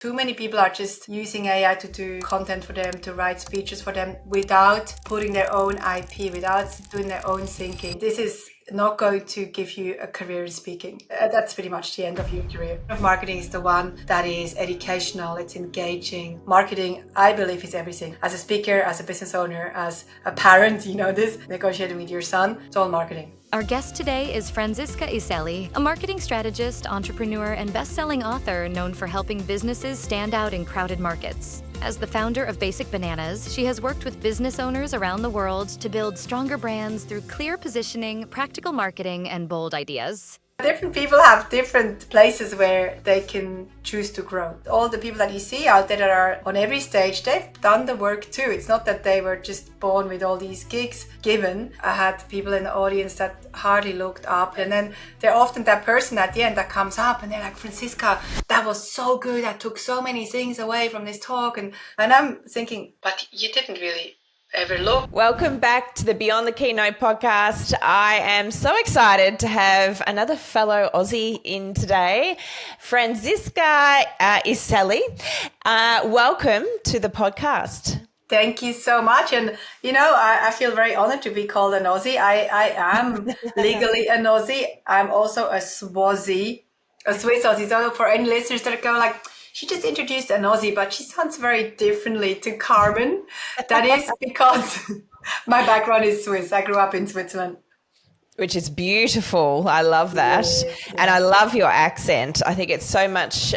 Too many people are just using AI to do content for them, to write speeches for them without putting their own IP, without doing their own thinking. This is not going to give you a career in speaking. That's pretty much the end of your career. Marketing is the one that is educational, it's engaging. Marketing, I believe, is everything. As a speaker, as a business owner, as a parent, you know this, negotiating with your son, it's all marketing. Our guest today is Franziska Iseli, a marketing strategist, entrepreneur, and best-selling author known for helping businesses stand out in crowded markets. As the founder of Basic Bananas, she has worked with business owners around the world to build stronger brands through clear positioning, practical marketing, and bold ideas. Different people have different places where they can choose to grow. All the people that you see out there that are on every stage, they've done the work too. It's not that they were just born with all these gigs given. I had people in the audience that hardly looked up, and then they're often that person at the end that comes up and they're like, Franziska, that was so good. I took so many things away from this talk. And I'm thinking, but you didn't really ever look. Welcome back to the Beyond the Keynote podcast. I am so excited to have another fellow Aussie in today, Franziska Iseli. Welcome to the podcast. Thank you so much. And, you know, I feel very honored to be called an Aussie. I am legally an Aussie. I'm also a Swozzy, a Swiss Aussie. So for any listeners that go like, she just introduced an Aussie, but she sounds very differently to Carmen. That is because my background is Swiss. I grew up in Switzerland. Which is beautiful. I love that. Yeah. And I love your accent. I think it's so much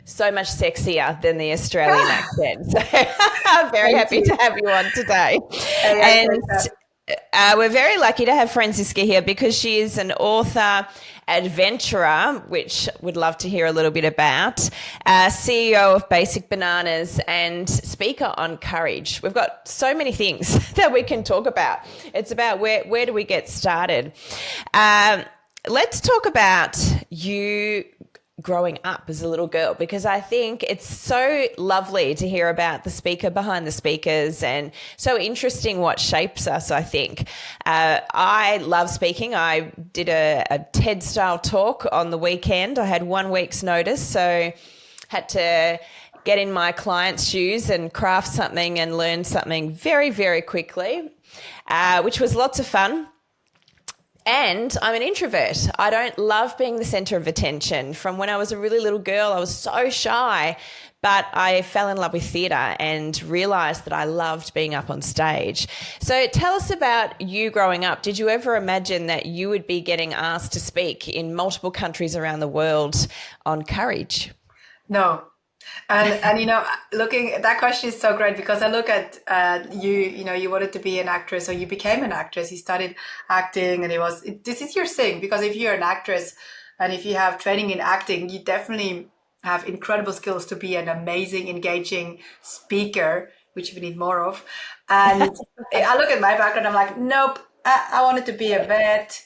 sexier than the Australian accent. So I'm very happy to have you on today. And we're very lucky to have Franziska here because she is an author, adventurer, which would love to hear a little bit about, CEO of Basic Bananas, and speaker on courage. We've got so many things that we can talk about. It's about where do we get started? Let's talk about you growing up as a little girl, because I think it's so lovely to hear about the speaker behind the speakers and so interesting what shapes us, I think. I love speaking. I did a TED style talk on the weekend. I had 1 week's notice, so had to get in my client's shoes and craft something and learn something very, very quickly, which was lots of fun. And I'm an introvert. I don't love being the center of attention. From when I was a really little girl, I was so shy, but I fell in love with theatre and realised that I loved being up on stage. So tell us about you growing up. Did you ever imagine that you would be getting asked to speak in multiple countries around the world on courage? No. And you know, looking at that question is so great because I look at you know, you wanted to be an actress, or you became an actress. You started acting, and this is your thing, because if you're an actress and if you have training in acting, you definitely have incredible skills to be an amazing, engaging speaker, which we need more of. And I look at my background, I'm like, nope, I wanted to be a vet.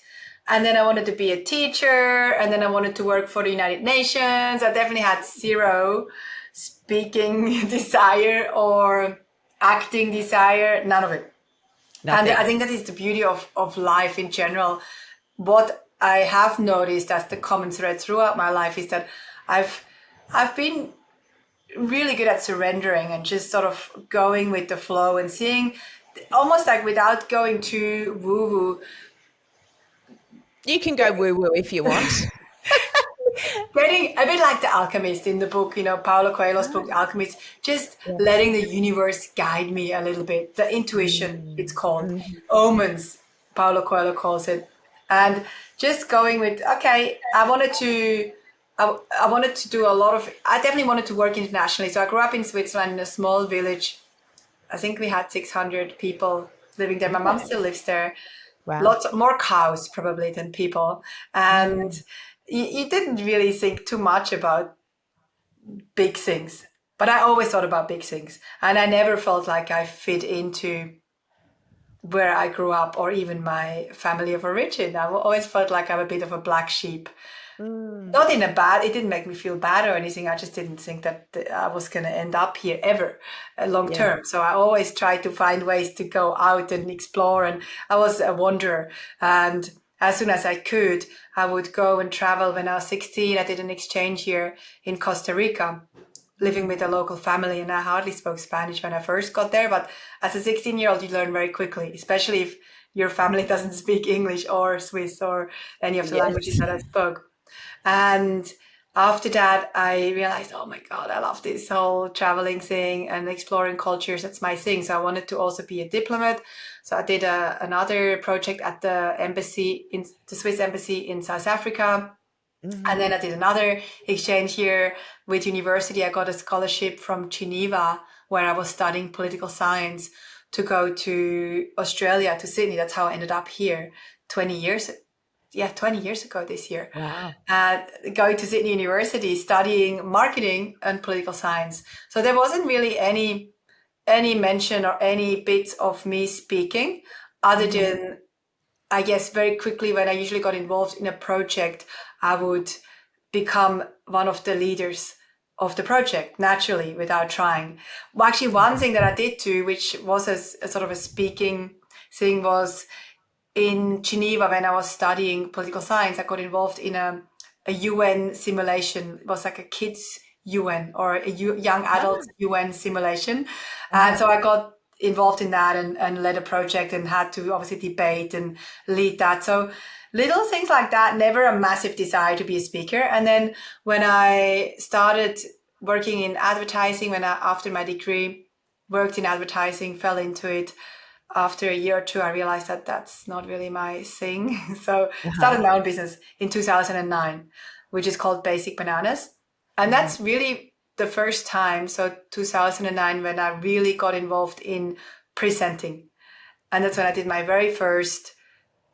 And then I wanted to be a teacher, and then I wanted to work for the United Nations. I definitely had zero speaking desire or acting desire, none of it. Nothing. And I think that is the beauty of life in general. What I have noticed as the common thread throughout my life is that I've been really good at surrendering and just sort of going with the flow and seeing, almost like without going too woo-woo. You can go woo-woo if you want. Getting a bit like The Alchemist in the book, you know, Paulo Coelho's book, The Alchemist, just letting the universe guide me a little bit. The intuition, it's called. Omens, Paulo Coelho calls it. And just going with, okay, I wanted to do a lot of, I definitely wanted to work internationally. So I grew up in Switzerland in a small village. I think we had 600 people living there. My mom still lives there. Wow. Lots more cows probably than people. And you didn't really think too much about big things. But I always thought about big things. And I never felt like I fit into where I grew up or even my family of origin. I always felt like I'm a bit of a black sheep. Not in a bad, it didn't make me feel bad or anything. I just didn't think that I was going to end up here ever long term. So I always tried to find ways to go out and explore. And I was a wanderer. And as soon as I could, I would go and travel. When I was 16, I did an exchange year in Costa Rica, living with a local family, and I hardly spoke Spanish when I first got there. But as a 16-year-old, you learn very quickly, especially if your family doesn't speak English or Swiss or any of the languages that I spoke. And after that, I realized, oh my God, I love this whole traveling thing and exploring cultures. That's my thing. So I wanted to also be a diplomat. So I did another project at the embassy, in the Swiss embassy in South Africa. And then I did another exchange year with university. I got a scholarship from Geneva, where I was studying political science, to go to Australia, to Sydney. That's how I ended up here 20 years ago this year. Wow. Going to Sydney University, studying marketing and political science. So there wasn't really any mention or any bits of me speaking, other than, I guess, very quickly when I usually got involved in a project, I would become one of the leaders of the project naturally without trying. Well, actually, one thing that I did too, which was a sort of a speaking thing, was in Geneva when I was studying political science. I got involved in a UN simulation. It was like a kids UN or a young adults UN simulation. And so I got involved in that and led a project and had to obviously debate and lead that. So little things like that, never a massive desire to be a speaker. And then when I started working in advertising, after my degree, worked in advertising, fell into it. After a year or two, I realized that that's not really my thing. So started my own business in 2009, which is called Basic Bananas. And that's really the first time, so 2009, when I really got involved in presenting. And that's when I did my very first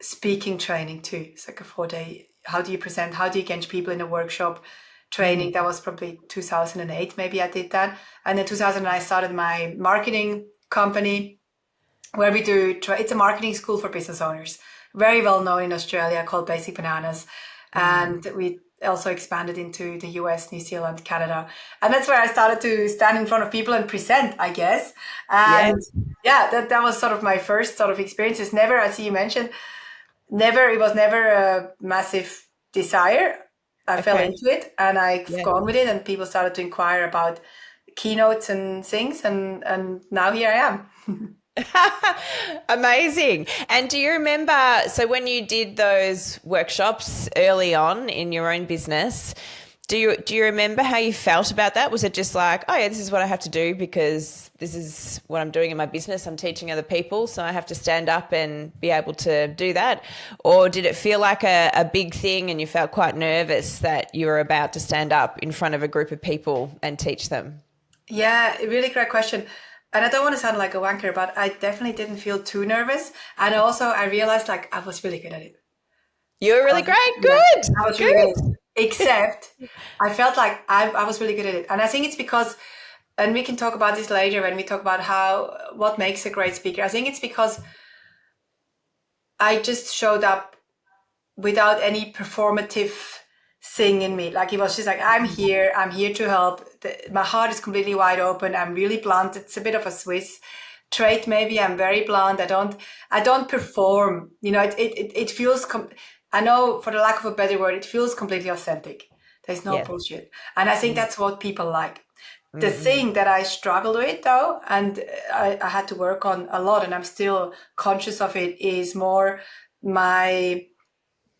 speaking training too. It's like a 4-day, how do you present, how do you engage people in a workshop training. That was probably 2008, maybe I did that. And in 2009, I started my marketing company, where we do, it's a marketing school for business owners, very well known in Australia, called Basic Bananas. And we also expanded into the US, New Zealand, Canada. And that's where I started to stand in front of people and present, I guess. And that was sort of my first sort of experiences. Never, as you mentioned, it was never a massive desire. I fell into it and I've gone with it, and people started to inquire about keynotes and things. And now here I am. Amazing. And do you remember, so when you did those workshops early on in your own business, do you remember how you felt about that? Was it just like, oh yeah, this is what I have to do because this is what I'm doing in my business, I'm teaching other people, so I have to stand up and be able to do that? Or did it feel like a big thing and you felt quite nervous that you were about to stand up in front of a group of people and teach them? Yeah, really great question. And I don't want to sound like a wanker, but I definitely didn't feel too nervous. And also I realized like I was really good at it. You were really great. Good. Yeah, I was really good. Except I felt like I was really good at it. And I think it's because, and we can talk about this later when we talk about what makes a great speaker. I think it's because I just showed up without any performative thing in me. Like it was just like, I'm here to help. My heart is completely wide open. I'm really blunt. It's a bit of a Swiss trait, maybe. I'm very blunt. I don't perform. You know, it feels, I know, for the lack of a better word, it feels completely authentic. There's no bullshit. And I think that's what people like. The thing that I struggled with though, and I had to work on a lot, and I'm still conscious of it, is more my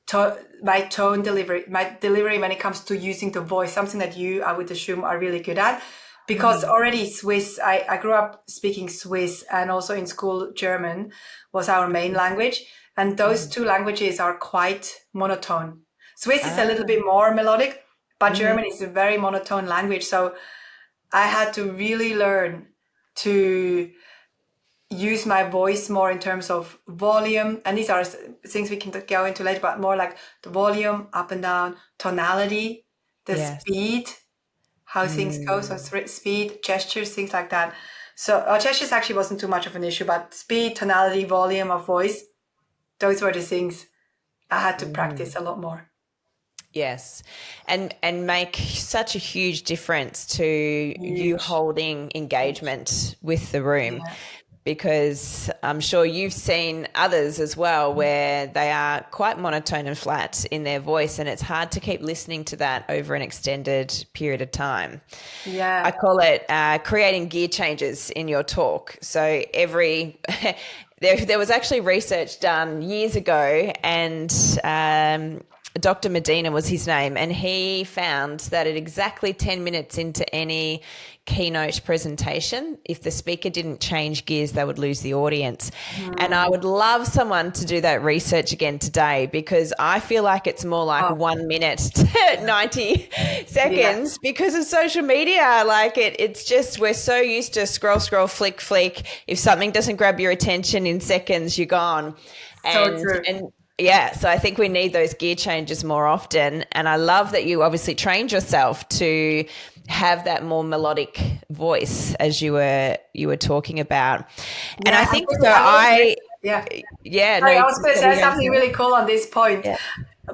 tone delivery, my delivery when it comes to using the voice, something that you, I would assume, are really good at. Because already Swiss, I grew up speaking Swiss, and also in school German was our main language. And those two languages are quite monotone. Swiss is a little bit more melodic, but German is a very monotone language. So I had to really learn to use my voice more in terms of volume. And these are things we can go into later, but more like the volume, up and down, tonality, the speed, how things go. So speed, gestures, things like that. So gestures actually wasn't too much of an issue, but speed, tonality, volume of voice, those were the things I had to practice a lot more. Yes. And make such a huge difference to you holding engagement with the room. because I'm sure you've seen others as well where they are quite monotone and flat in their voice, and it's hard to keep listening to that over an extended period of time. Yeah. I call it creating gear changes in your talk. So there was actually research done years ago, and Dr. Medina was his name, and he found that at exactly 10 minutes into any keynote presentation, if the speaker didn't change gears, they would lose the audience. And I would love someone to do that research again today, because I feel like it's more like 1 minute to 90 seconds because of social media. Like it's just, we're so used to scroll, flick. If something doesn't grab your attention in seconds, you're gone. So true. Yeah, so I think we need those gear changes more often. And I love that you obviously trained yourself to have that more melodic voice, as you were talking about. And I think so. I was going to say something really cool on this point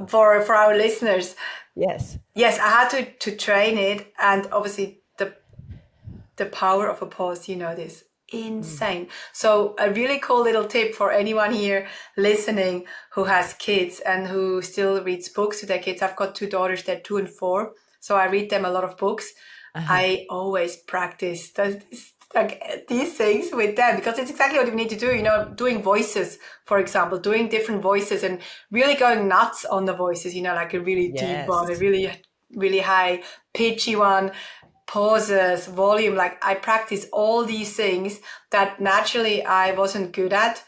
for our listeners. Yes, I had to train it, and obviously the power of a pause. You know this. Insane. So a really cool little tip for anyone here listening who has kids and who still reads books to their kids. I've got 2 daughters, they're 2 and 4. So I read them a lot of books. I always practice these things with them, because it's exactly what you need to do. You know, doing voices, for example, doing different voices and really going nuts on the voices, you know, like a really deep one, a really, really high pitchy one, pauses, volume. Like I practice all these things that naturally I wasn't good at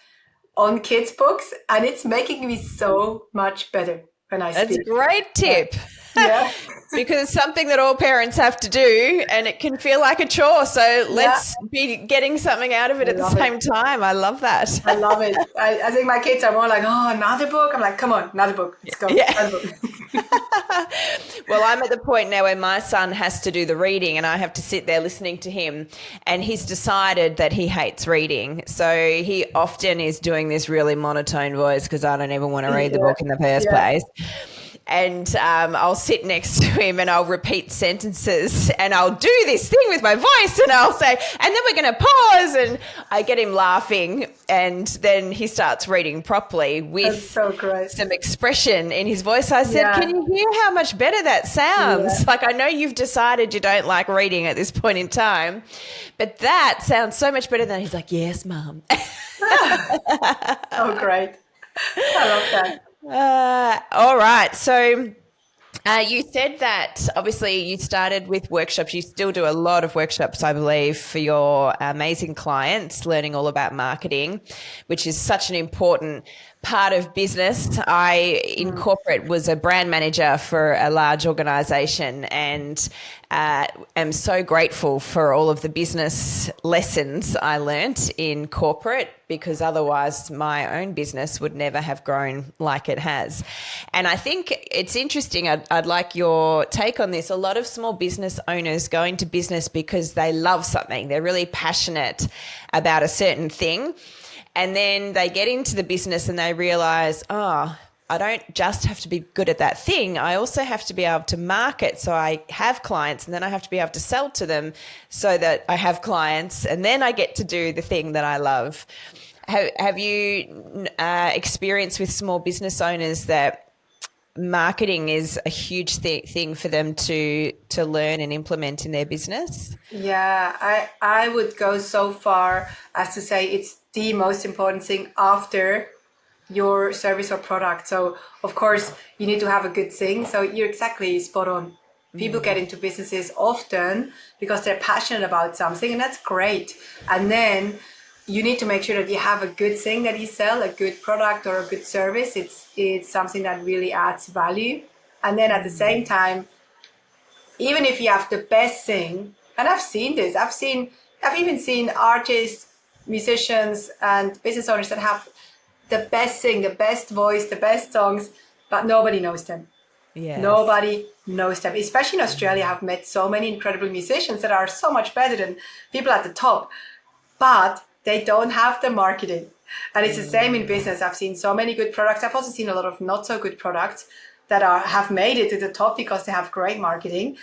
on kids' books, and it's making me so much better when I speak. That's a great tip. Yeah. Because it's something that all parents have to do, and it can feel like a chore. So let's be getting something out of it at the same time. I love that. I love it. I think my kids are more like, oh, another book. I'm like, come on, another book. Let's go. Yeah. Another book. Well, I'm at the point now where my son has to do the reading, and I have to sit there listening to him, and he's decided that he hates reading. So he often is doing this really monotone voice because I don't even want to read the book in the first place. And I'll sit next to him and I'll repeat sentences, and I'll do this thing with my voice, and I'll say, and then we're going to pause, and I get him laughing, and then he starts reading properly with some expression in his voice. I said, can you hear how much better that sounds? Like, I know you've decided you don't like reading at this point in time, but that sounds so much better than. He's like, yes, Mum. Oh, great. I love that. All right. So you said that obviously you started with workshops. You still do a lot of workshops, I believe, for your amazing clients, learning all about marketing, which is such an important part of business. I, in corporate, was a brand manager for a large organization, and am so grateful for all of the business lessons I learnt in corporate, because otherwise my own business would never have grown like it has. And I think it's interesting. I'd like your take on this. A lot of small business owners go into business because they love something. They're really passionate about a certain thing. And then they get into the business and they realize, I don't just have to be good at that thing. I also have to be able to market so I have clients, and then I have to be able to sell to them so that I have clients, and then I get to do the thing that I love. Have you experienced with small business owners that marketing is a huge thing for them to learn and implement in their business? Yeah, I would go so far as to say it's the most important thing after your service or product. So of course you need to have a good thing. So you're exactly spot on. People get into businesses often because they're passionate about something, and that's great. And then you need to make sure that you have a good thing that you sell, a good product or a good service. It's something that really adds value. And then at the same time, even if you have the best thing, and I've seen this, I've even seen artists, musicians and business owners that have the best thing, the best voice, the best songs, but nobody knows them. Yes. Nobody knows them. Especially in Australia, I've met so many incredible musicians that are so much better than people at the top, but they don't have the marketing. And it's the same in business. I've seen so many good products. I've also seen a lot of not so good products that have made it to the top because they have great marketing.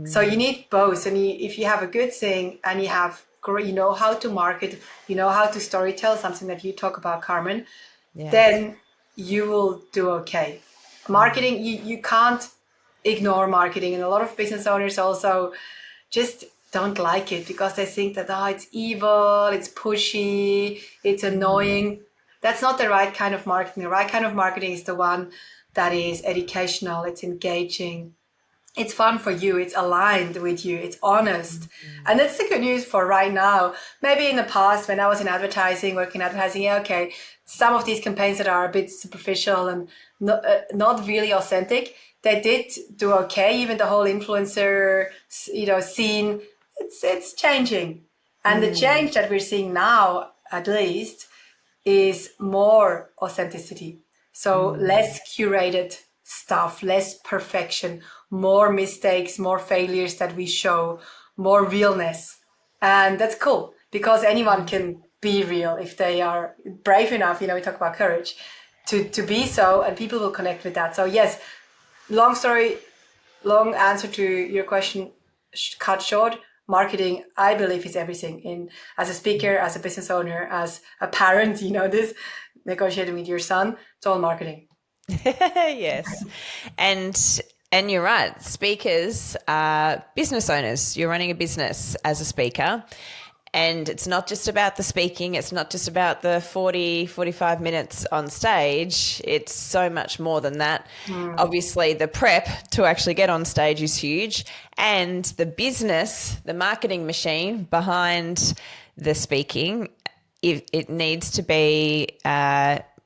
So you need both. And if you have a good thing and you have great, you know how to market, you know how to storytell, something that you talk about, Carmen, Yes. then you will do okay. Marketing, you can't ignore marketing. And a lot of business owners also just don't like it because they think that, it's evil, it's pushy, it's annoying. That's not the right kind of marketing. The right kind of marketing is the one that is educational, it's engaging, it's fun for you, it's aligned with you, it's honest. And that's the good news for right now. Maybe in the past, when I was in advertising, working in advertising, yeah, okay, some of these campaigns that are a bit superficial and not really authentic, they did do okay. Even the whole influencer, scene, it's changing. And the change that we're seeing now, at least, is more authenticity. So less curated stuff, less perfection, more mistakes, more failures that we show, more realness. And that's cool because anyone can be real if they are brave enough. We talk about courage to be so, and people will connect with that. So yes, long answer to your question, cut short. Marketing, I believe, is everything. As a speaker, as a business owner, as a parent, this negotiating with your son, it's all marketing. Yes. And you're right. Speakers are business owners. You're running a business as a speaker. And it's not just about the speaking. It's not just about the 45 minutes on stage. It's so much more than that. Obviously, the prep to actually get on stage is huge. And the business, the marketing machine behind the speaking, it needs to be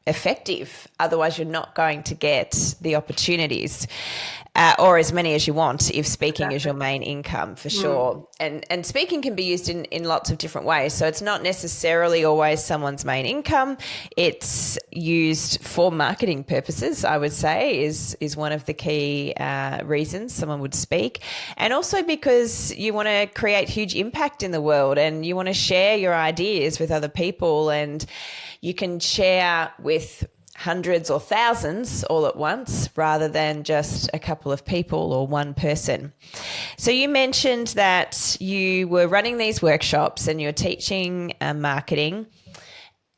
effective. Otherwise, you're not going to get the opportunities or as many as you want if speaking is your main income, for sure. And speaking can be used in lots of different ways. So it's not necessarily always someone's main income. It's used for marketing purposes, I would say, is one of the key reasons someone would speak. And also because you want to create huge impact in the world and you want to share your ideas with other people, and you can share with hundreds or thousands all at once rather than just a couple of people or one person. So you mentioned that you were running these workshops and you're teaching marketing,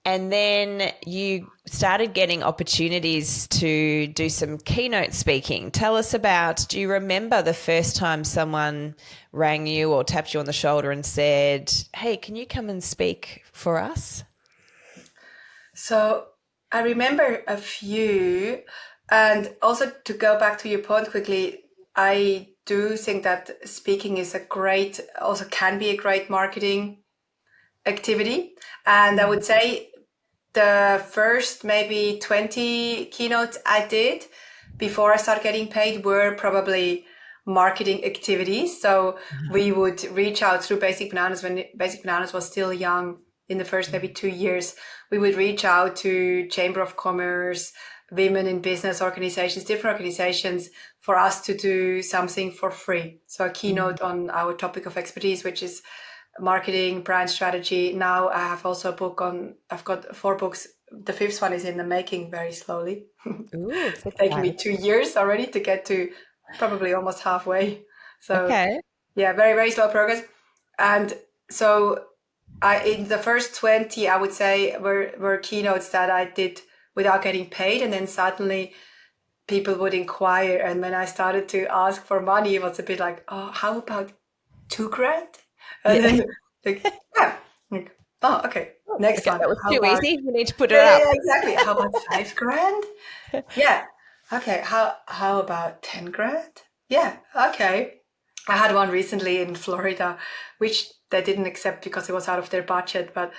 and then you started getting opportunities to do some keynote speaking. Tell us about, do you remember the first time someone rang you or tapped you on the shoulder and said, hey, can you come and speak for us? So I remember a few, and also to go back to your point quickly, I do think that speaking is also can be a great marketing activity. And I would say the first maybe 20 keynotes I did before I started getting paid were probably marketing activities. So we would reach out through Basic Bananas when Basic Bananas was still young. In the first maybe 2 years, we would reach out to Chamber of Commerce, women in business organizations, different organizations, for us to do something for free. So a keynote on our topic of expertise, which is marketing, brand strategy. Now I have also I've got 4 books. The 5th one is in the making very slowly. Ooh, it's taken me 2 years already to get to probably almost halfway. So yeah, very, very slow progress. And so in the first 20, I would say were keynotes that I did without getting paid. And then suddenly people would inquire. And when I started to ask for money, it was a bit like, oh, how about $2,000? And then oh, okay. Next one. That was too easy. We need to put it up. up. Yeah, exactly. How about $5,000? Yeah. Okay. How about $10,000? Yeah. Okay. I had one recently in Florida, which they didn't accept because it was out of their budget. But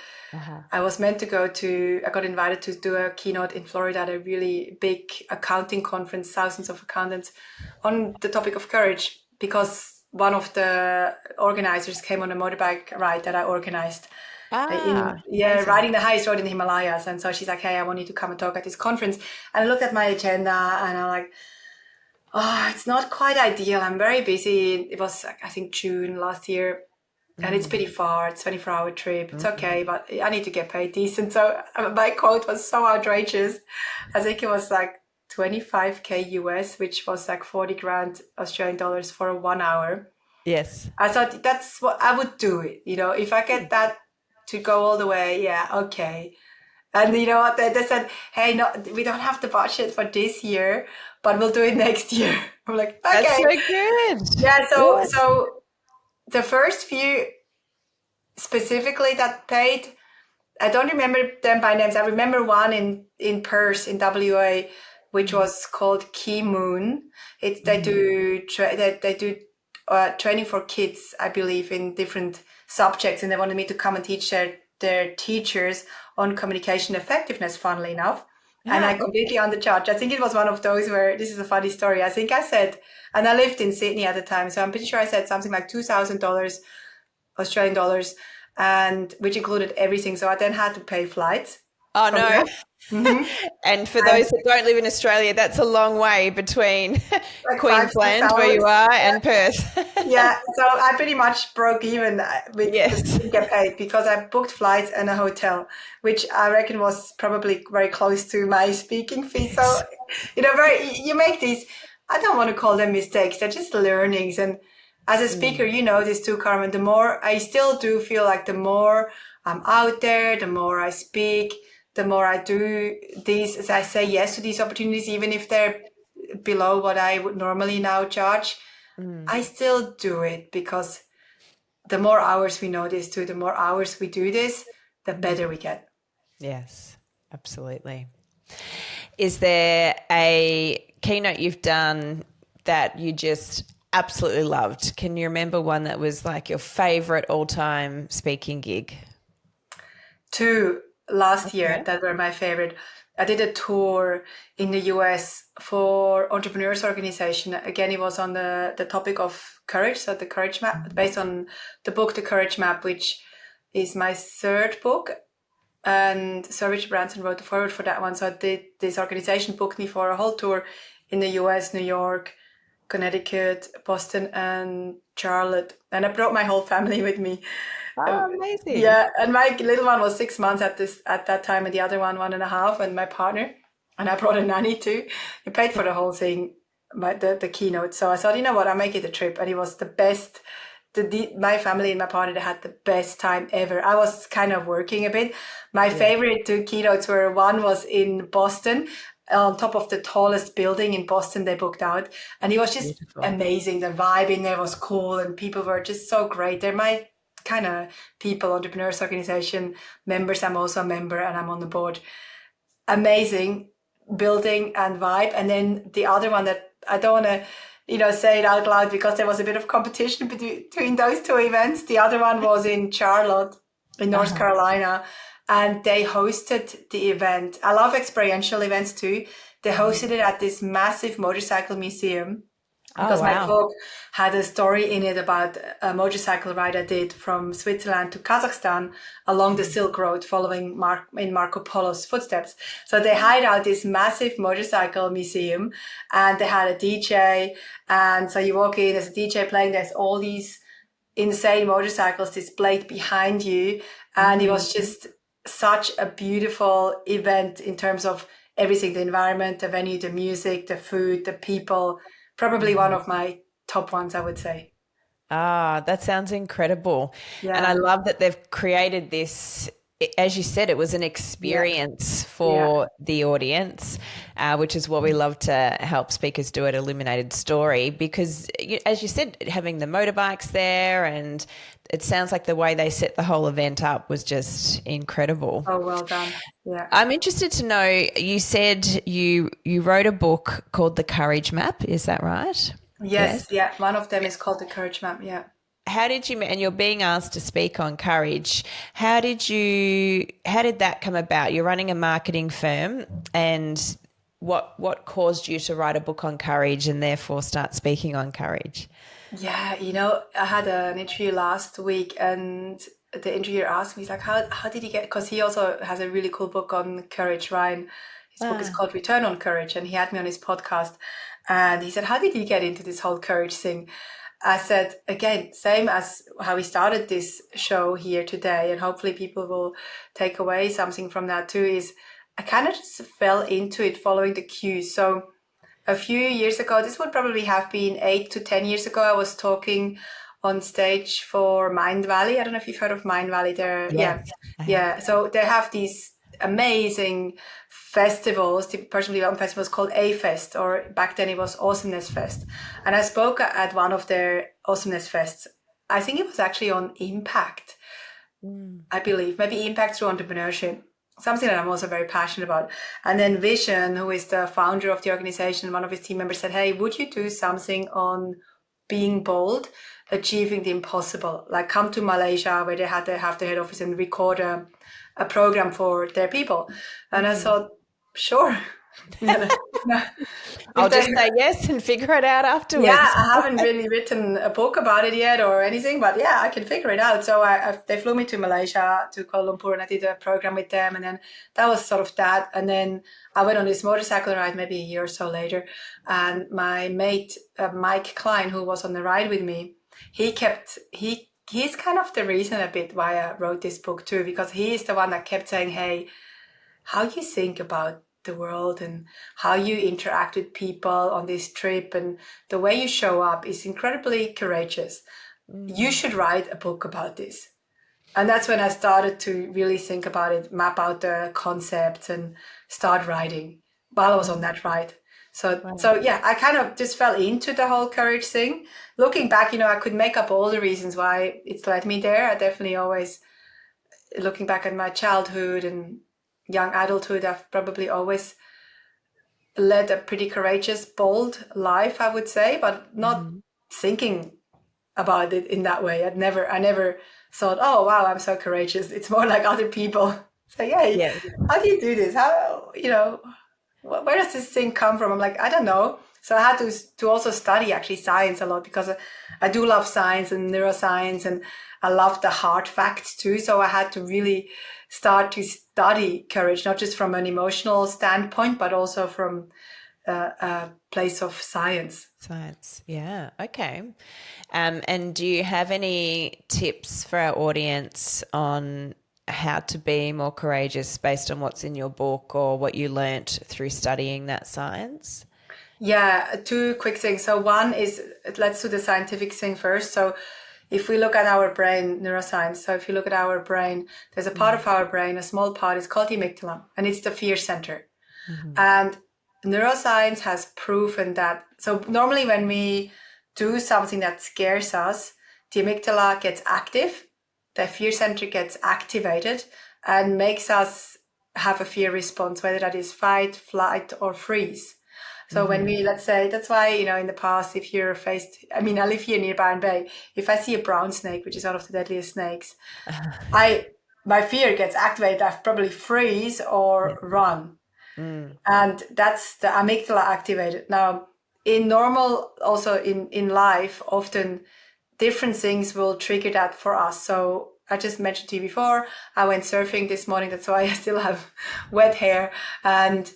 I was meant to I got invited to do a keynote in Florida at a really big accounting conference, thousands of accountants, on the topic of courage, because one of the organizers came on a motorbike ride that I organized. Riding the highest road in the Himalayas. And so she's like, hey, I want you to come and talk at this conference. And I looked at my agenda and I'm like, oh, it's not quite ideal. I'm very busy. It was, I think, June last year. And it's pretty far. It's a 24-hour trip. It's okay, but I need to get paid decent. So my quote was so outrageous. I think it was like 25K US, which was like 40 grand Australian dollars for 1 hour. Yes. I thought that's what I would do it. If I get that to go all the way, yeah, okay. And you know what? They said, hey, no, we don't have the budget for this year, but we'll do it next year. I'm like, That's okay. so good. Yeah, Yes. so the first few specifically that paid, I don't remember them by names. I remember one in Perth in WA, which was called Key Moon. They do training for kids, I believe, in different subjects, and they wanted me to come and teach their teachers on communication effectiveness. Funnily enough, and I completely undercharged. I think it was one of those where this is a funny story. I think I said, and I lived in Sydney at the time, so I'm pretty sure I said something like $2,000 Australian dollars, and which included everything. So I then had to pay flights. Oh, no. And for those that don't live in Australia, that's a long way between Like 5-6 Queensland, where you hours. are, and Perth. Yeah, so I pretty much broke even with Yes. didn't get paid because I booked flights and a hotel, which I reckon was probably very close to my speaking fee. So, you make these, I don't want to call them mistakes, they're just learnings. And as a speaker, you know this too, Carmen, the more I still do feel like the more I'm out there, the more I speak, the more I do these, as I say yes to these opportunities, even if they're below what I would normally now charge. I still do it because the more hours we know this too, the more hours we do this, the better we get. Yes, absolutely. Is there a keynote you've done that you just absolutely loved? Can you remember one that was like your favorite all-time speaking gig? 2 last year that were my favorite. I did a tour in the US for entrepreneurs organization. Again, it was on the topic of courage. So the courage map, based on the book, The Courage Map, which is my third book. And Sir Richard Branson wrote the foreword for that one. So this organization booked me for a whole tour in the US, New York, Connecticut, Boston, and Charlotte. And I brought my whole family with me. Oh, amazing. Yeah, and my little one was 6 months at that time, and the other one 1.5, and my partner. And I brought a nanny too. He paid for the whole thing, the keynote. So I thought, you know what, I'll make it a trip. And it was the best. My family and my partner, they had the best time ever. I was kind of working a bit. My favorite 2 keynotes were, one was in Boston, on top of the tallest building in Boston they booked out. And it was just amazing. The vibe in there was cool and people were just so great. They're my kind of people, entrepreneurs organization members. I'm also a member and I'm on the board. Amazing building and vibe. And then the other one that I don't want to say it out loud because there was a bit of competition between those 2 events. The other one was in Charlotte, in North Carolina, and they hosted the event. I love experiential events too. They hosted it at this massive motorcycle museum because my book had a story in it about a motorcycle ride I did from Switzerland to Kazakhstan along the Silk Road, following in Marco Polo's footsteps. So they hired out this massive motorcycle museum and they had a DJ. And so you walk in, there's a DJ playing, there's all these insane motorcycles displayed behind you. And it was just such a beautiful event in terms of everything, the environment, the venue, the music, the food, the people. Probably one of my top ones, I would say. Ah, that sounds incredible. Yeah. And I love that they've created this, as you said, it was an experience for the audience, which is what we love to help speakers do at Illuminated Story, because as you said, having the motorbikes there, and it sounds like the way they set the whole event up was just incredible. Oh, well done. Yeah. I'm interested to know, you said you wrote a book called The Courage Map, is that right? Yes. Yeah. One of them is called The Courage Map. Yeah. How did you, and you're being asked to speak on courage, how did that come about? You're running a marketing firm, and what caused you to write a book on courage and therefore start speaking on courage? Yeah, I had an interview last week and the interviewer asked me, he's like, how did he get, because he also has a really cool book on courage, Ryan. His book is called Return on Courage, and he had me on his podcast. And he said, how did you get into this whole courage thing? I said, again, same as how we started this show here today, and hopefully people will take away something from that too, is I kind of just fell into it following the cues. So a few years ago, this would probably have been 8 to 10 years ago, I was talking on stage for Mind Valley. I don't know if you've heard of Mind Valley. There, Yes, yeah. So they have these amazing festivals. The personal development festival is called A Fest, or back then it was Awesomeness Fest. And I spoke at one of their Awesomeness Fests. I think it was actually on impact. I believe maybe impact through entrepreneurship, something that I'm also very passionate about. And then Vision, who is the founder of the organization, one of his team members said, hey, would you do something on being bold, achieving the impossible? Like come to Malaysia where they have their head office and record a program for their people. And I thought, sure. I'll just say yes and figure it out afterwards. Yeah, I haven't really written a book about it yet or anything, but yeah, I can figure it out. So they flew me to Malaysia, to Kuala Lumpur, and I did a program with them. And then that was sort of that. And then I went on this motorcycle ride maybe a year or so later. And my mate, Mike Klein, who was on the ride with me, he's kind of the reason a bit why I wrote this book too, because he is the one that kept saying, hey, how you think about the world and how you interact with people on this trip and the way you show up is incredibly courageous. You should write a book about this. And that's when I started to really think about it, map out the concepts and start writing while I was on that ride. So yeah, I kind of just fell into the whole courage thing. Looking back, I could make up all the reasons why it's led me there. I definitely always, looking back at my childhood and young adulthood, I've probably always led a pretty courageous, bold life, I would say, but not thinking about it in that way. I never thought, oh, wow, I'm so courageous. It's more like other people say, hey, how do you do this? How, where does this thing come from? I'm like, I don't know. So I had to also study actually science a lot because I do love science and neuroscience and I love the hard facts too. So I had to really start to study courage, not just from an emotional standpoint, but also from a place of science. Science, yeah, okay. And do you have any tips for our audience on how to be more courageous based on what's in your book or what you learnt through studying that science? Yeah, two quick things. So one is, let's do the scientific thing first. So if we look at our brain, neuroscience, so if you look at our brain, there's a part of our brain, a small part, it's called the amygdala, and it's the fear center. And neuroscience has proven that. So normally when we do something that scares us, the amygdala gets active, the fear center gets activated and makes us have a fear response, whether that is fight, flight, or freeze. So when we, let's say, that's why, in the past, if you're faced, I live here near Byron Bay. If I see a brown snake, which is one of the deadliest snakes, my fear gets activated. I probably freeze or run. And that's the amygdala activated. Now, in normal, also in life, often different things will trigger that for us. So I just mentioned to you before, I went surfing this morning. That's why I still have wet hair. And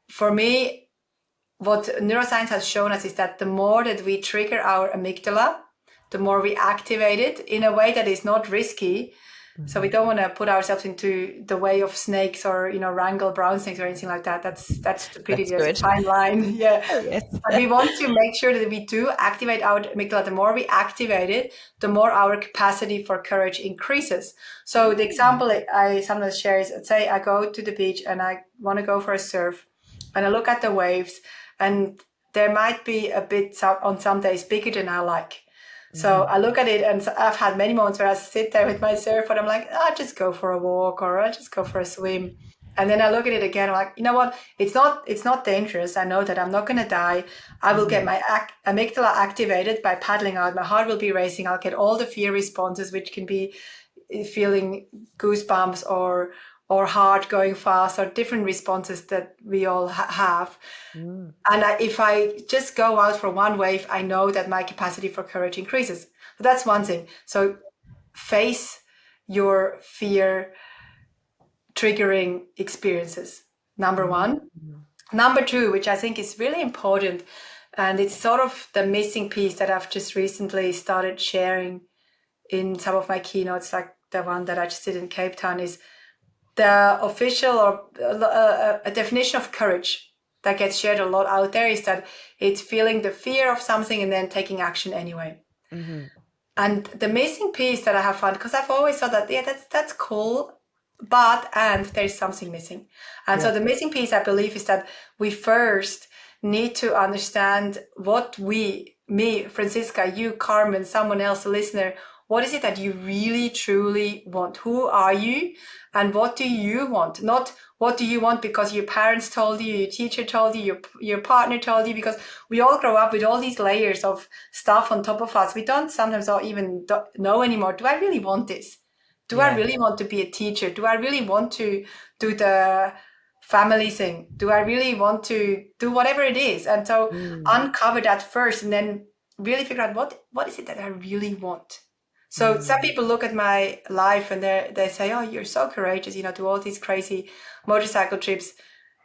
for me, what neuroscience has shown us is that the more that we trigger our amygdala, the more we activate it in a way that is not risky. So we don't want to put ourselves into the way of snakes or, wrangle brown snakes or anything like that. That's stupidity. There's a fine line. Yeah. Yes. But we want to make sure that we do activate our amygdala. The more we activate it, the more our capacity for courage increases. So the example I sometimes share is, let's say I go to the beach and I want to go for a surf and I look at the waves, and there might be a bit on some days bigger than I like. So I look at it, and I've had many moments where I sit there with my surf and I'm like, I'll just go for a walk or I'll just go for a swim. And then I look at it again, I'm like, you know what? It's not dangerous. I know that I'm not going to die. I will get my amygdala activated by paddling out. My heart will be racing. I'll get all the fear responses, which can be feeling goosebumps or heart going fast, or different responses that we all have. And if I just go out for one wave, I know that my capacity for courage increases. So that's one thing. So face your fear triggering experiences. Number one. Number two, which I think is really important, and it's sort of the missing piece that I've just recently started sharing in some of my keynotes, like the one that I just did in Cape Town, is the official or a definition of courage that gets shared a lot out there is that it's feeling the fear of something and then taking action anyway. And the missing piece that I have found, because I've always thought that, yeah, that's cool, and there's something missing. And so the missing piece, I believe, is that we first need to understand what me, Franziska, you, Carmen, someone else, a listener, what is it that you really, truly want? Who are you? And what do you want? Not what do you want because your parents told you, your teacher told you, your partner told you, because we all grow up with all these layers of stuff on top of us. We don't sometimes even know anymore. Do I really want this? Do I really want to be a teacher? Do I really want to do the family thing? Do I really want to do whatever it is? And so uncover that first, and then really figure out what is it that I really want. So some people look at my life and they say, oh, you're so courageous, do all these crazy motorcycle trips.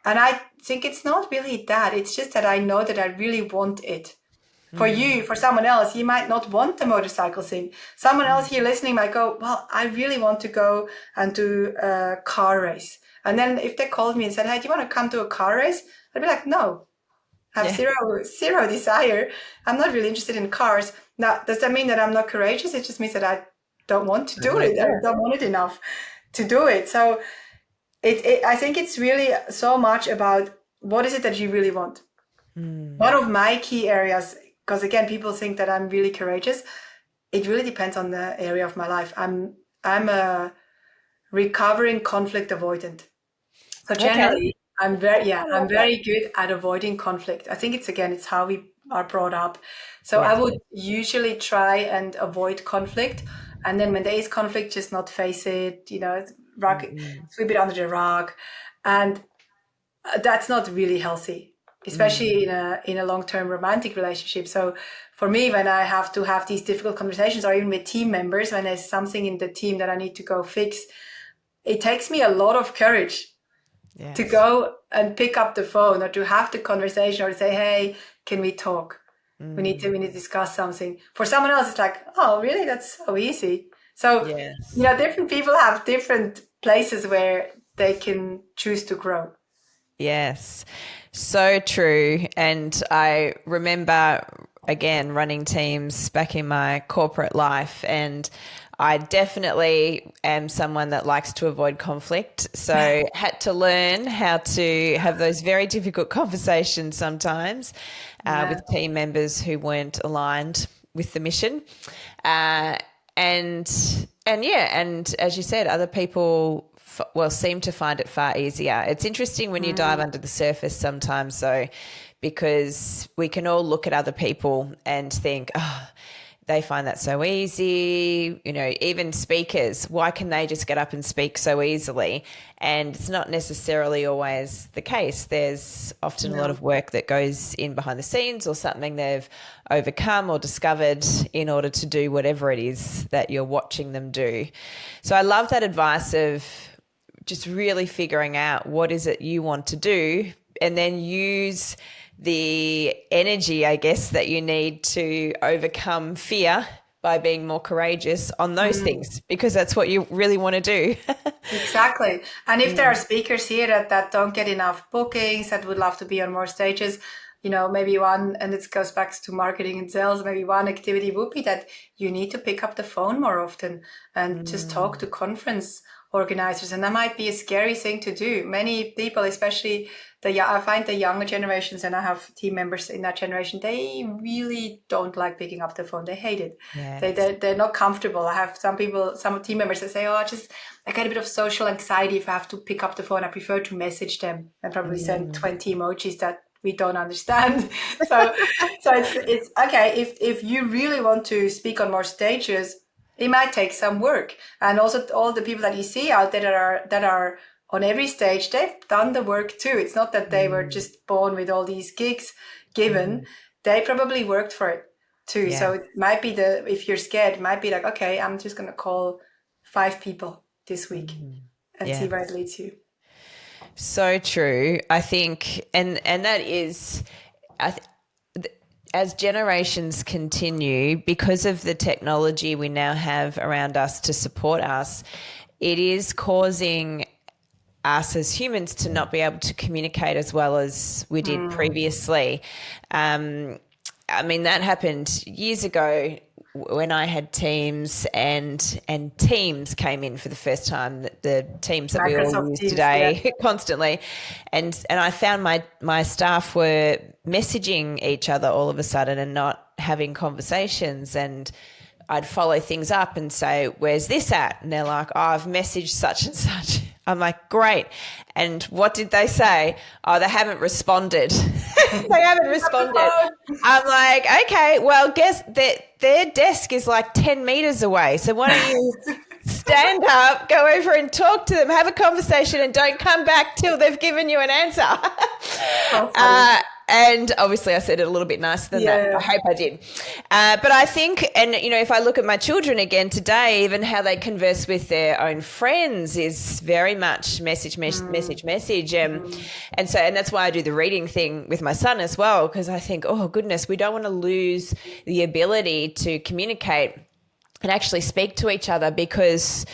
And I think it's not really that. It's just that I know that I really want it. For you, for someone else, you might not want the motorcycle thing. Someone else here listening might go, well, I really want to go and do a car race. And then if they called me and said, hey, do you want to come to a car race? I'd be like, no. I have zero desire. I'm not really interested in cars. Now, does that mean that I'm not courageous? It just means that I don't want to do it. I don't want it enough to do it. So I think it's really so much about what is it that you really want. One of my key areas, because again, people think that I'm really courageous. It really depends on the area of my life. I'm a recovering conflict avoidant. So generally, I'm very good at avoiding conflict. I think it's how we are brought up. So I would usually try and avoid conflict. And then when there is conflict, just not face it, sweep it under the rug. And that's not really healthy, especially in a long-term romantic relationship. So for me, when I have to have these difficult conversations, or even with team members, when there's something in the team that I need to go fix, it takes me a lot of courage to go and pick up the phone, or to have the conversation, or to say, hey, can we talk? We need to discuss something. For someone else, it's like, oh, really? That's so easy. So, different people have different places where they can choose to grow. Yes, so true. And I remember, again, running teams back in my corporate life, and I definitely am someone that likes to avoid conflict. So had to learn how to have those very difficult conversations sometimes with team members who weren't aligned with the mission. And as you said, other people seem to find it far easier. It's interesting when you dive under the surface sometimes, though, because we can all look at other people and think, oh, they find that so easy. Even speakers, why can they just get up and speak so easily? And it's not necessarily always the case. There's often a lot of work that goes in behind the scenes, or something they've overcome or discovered in order to do whatever it is that you're watching them do. So I love that advice of just really figuring out what is it you want to do, and then use the energy, I guess, that you need to overcome fear by being more courageous on those things, because that's what you really want to do. Exactly. And if there are speakers here that don't get enough bookings, that would love to be on more stages, maybe one, and it goes back to marketing and sales, maybe one activity would be that you need to pick up the phone more often and just talk to conference organizers. And that might be a scary thing to do. Many people, especially I find the younger generations, and I have team members in that generation, they really don't like picking up the phone. They hate it. Yes. They're not comfortable. I have some team members that say, I get a bit of social anxiety if I have to pick up the phone. I prefer to message them and probably send 20 emojis that we don't understand. So it's okay. If you really want to speak on more stages, it might take some work. And also all the people that you see out there that are on every stage, they've done the work too. It's not that they were just born with all these gigs given. They probably worked for it too. Yeah. So it might be if you're scared, it might be like, okay, I'm just going to call 5 people this week and see where it leads you. So true. I think, and that is, as generations continue, because of the technology we now have around us to support us, it is causing us as humans to not be able to communicate as well as we did previously. That happened years ago when I had Teams and Teams came in for the first time, the Teams that we all Microsoft use Teams, today constantly, and I found my staff were messaging each other all of a sudden and not having conversations, and I'd follow things up and say, where's this at? And they're like, oh, I've messaged such and such. I'm like, great. And what did they say? Oh, they haven't responded. They haven't responded. I'm like, okay, well, guess that their desk is like 10 meters away. So why don't you stand up, go over and talk to them, have a conversation, and don't come back till they've given you an answer. And obviously I said it a little bit nicer than that. I hope I did. But I think, and, you know, if I look at my children again today, even how they converse with their own friends is very much message. And that's why I do the reading thing with my son as well, because I think, oh, goodness, we don't want to lose the ability to communicate and actually speak to each other, because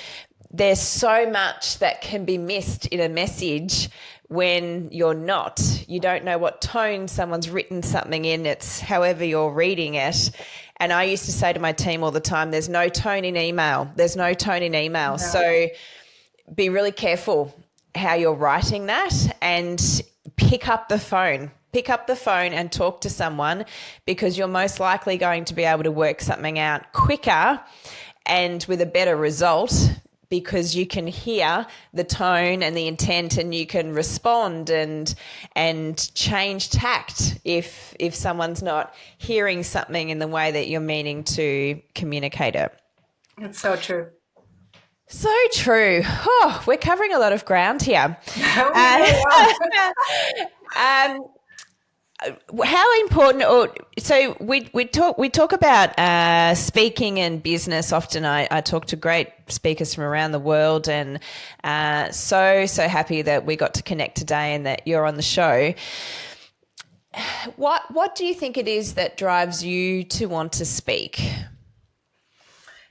there's so much that can be missed in a message when you don't know what tone someone's written something in. It's however you're reading it. And I used to say to my team all the time, there's no tone in email. No. So be really careful how you're writing that, and pick up the phone and talk to someone, because you're most likely going to be able to work something out quicker and with a better result, because you can hear the tone and the intent, and you can respond and change tact if someone's not hearing something in the way that you're meaning to communicate it. It's so true. So true. Oh, we're covering a lot of ground here. How important? So we talk about speaking and business often. I talk to great speakers from around the world, and so happy that we got to connect today and that you're on the show. What do you think it is that drives you to want to speak?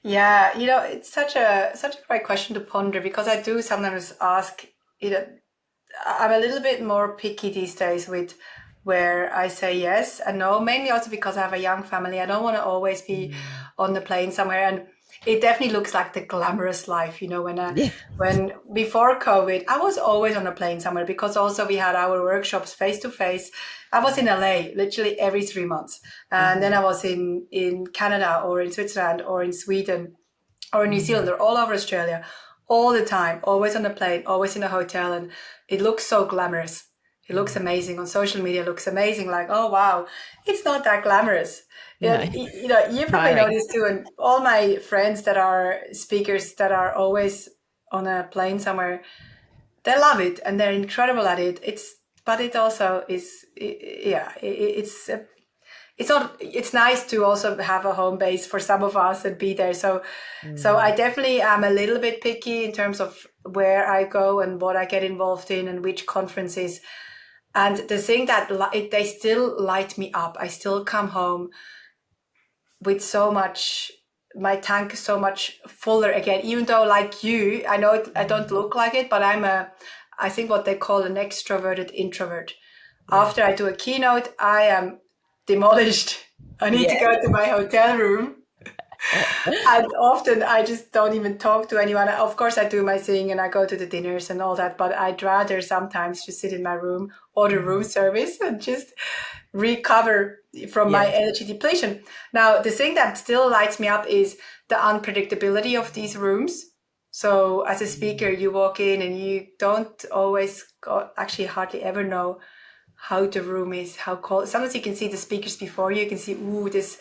Yeah, you know, it's such a great question to ponder, because I do sometimes ask, you know, I'm a little bit more picky these days with where I say yes and no, mainly also because I have a young family. I don't want to always be on the plane somewhere, and it definitely looks like the glamorous life, you know, when before COVID, I was always on a plane somewhere, because also we had our workshops face to face. I was in LA literally every 3 months. And then I was in Canada or in Switzerland or in Sweden or in New Zealand or all over Australia, all the time, always on a plane, always in a hotel. And it looks so glamorous. It looks amazing on social media. It looks amazing. Like, oh, wow, it's not that glamorous. No. You know, you probably know this too. And all my friends that are speakers that are always on a plane somewhere, they love it and they're incredible at it. But it also is, it's nice to also have a home base for some of us and be there. So I definitely am a little bit picky in terms of where I go and what I get involved in and which conferences. And the thing that they still light me up. I still come home with so much, my tank is so much fuller again, even though like you, I know I don't look like it, but I think what they call an extroverted introvert. After I do a keynote, I am demolished. I need to go to my hotel room. And often I just don't even talk to anyone. Of course, I do my thing and I go to the dinners and all that, but I'd rather sometimes just sit in my room, order room service, and just recover from my energy depletion. Now, the thing that still lights me up is the unpredictability of these rooms. So as a speaker, you walk in and you don't always, actually hardly ever know how the room is, how cold. Sometimes you can see the speakers before you can see, ooh, this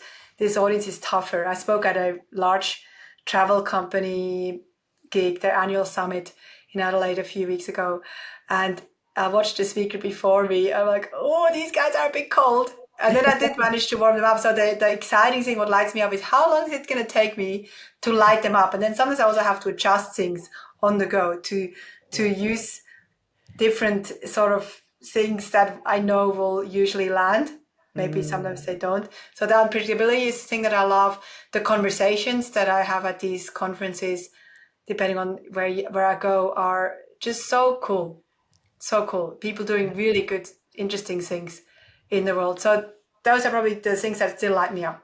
audience is tougher. I spoke at a large travel company gig, their annual summit in Adelaide a few weeks ago. And I watched the speaker before me. I'm like, oh, these guys are a bit cold. And then I did manage to warm them up. So the exciting thing, what lights me up, is how long is it going to take me to light them up? And then sometimes I also have to adjust things on the go to use different sort of things that I know will usually land. Maybe sometimes they don't. So the unpredictability is the thing that I love. The conversations that I have at these conferences, depending on where I go, are just so cool. So cool. People doing really good, interesting things in the world. So those are probably the things that still light me up.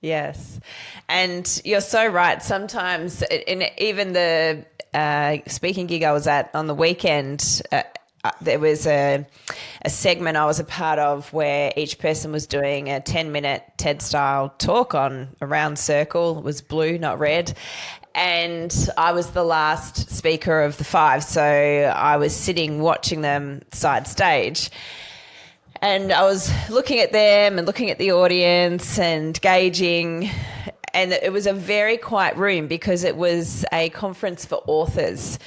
Yes. And you're so right. Sometimes in even the speaking gig I was at on the weekend, there was a segment I was a part of where each person was doing a 10-minute TED style talk on a round circle. It was blue, not red. And I was the last speaker of the 5. So I was sitting watching them side stage. And I was looking at them and looking at the audience and gauging. And it was a very quiet room because it was a conference for authors.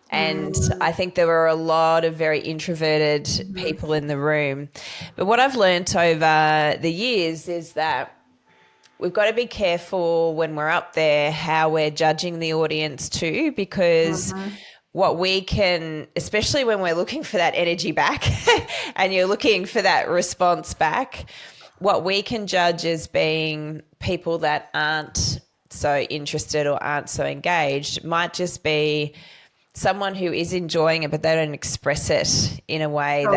And I think there were a lot of very introverted people in the room. But what I've learned over the years is that we've got to be careful when we're up there how we're judging the audience too, because what we can, especially when we're looking for that energy back and you're looking for that response back, what we can judge as being people that aren't so interested or aren't so engaged might just be someone who is enjoying it, but they don't express it in a way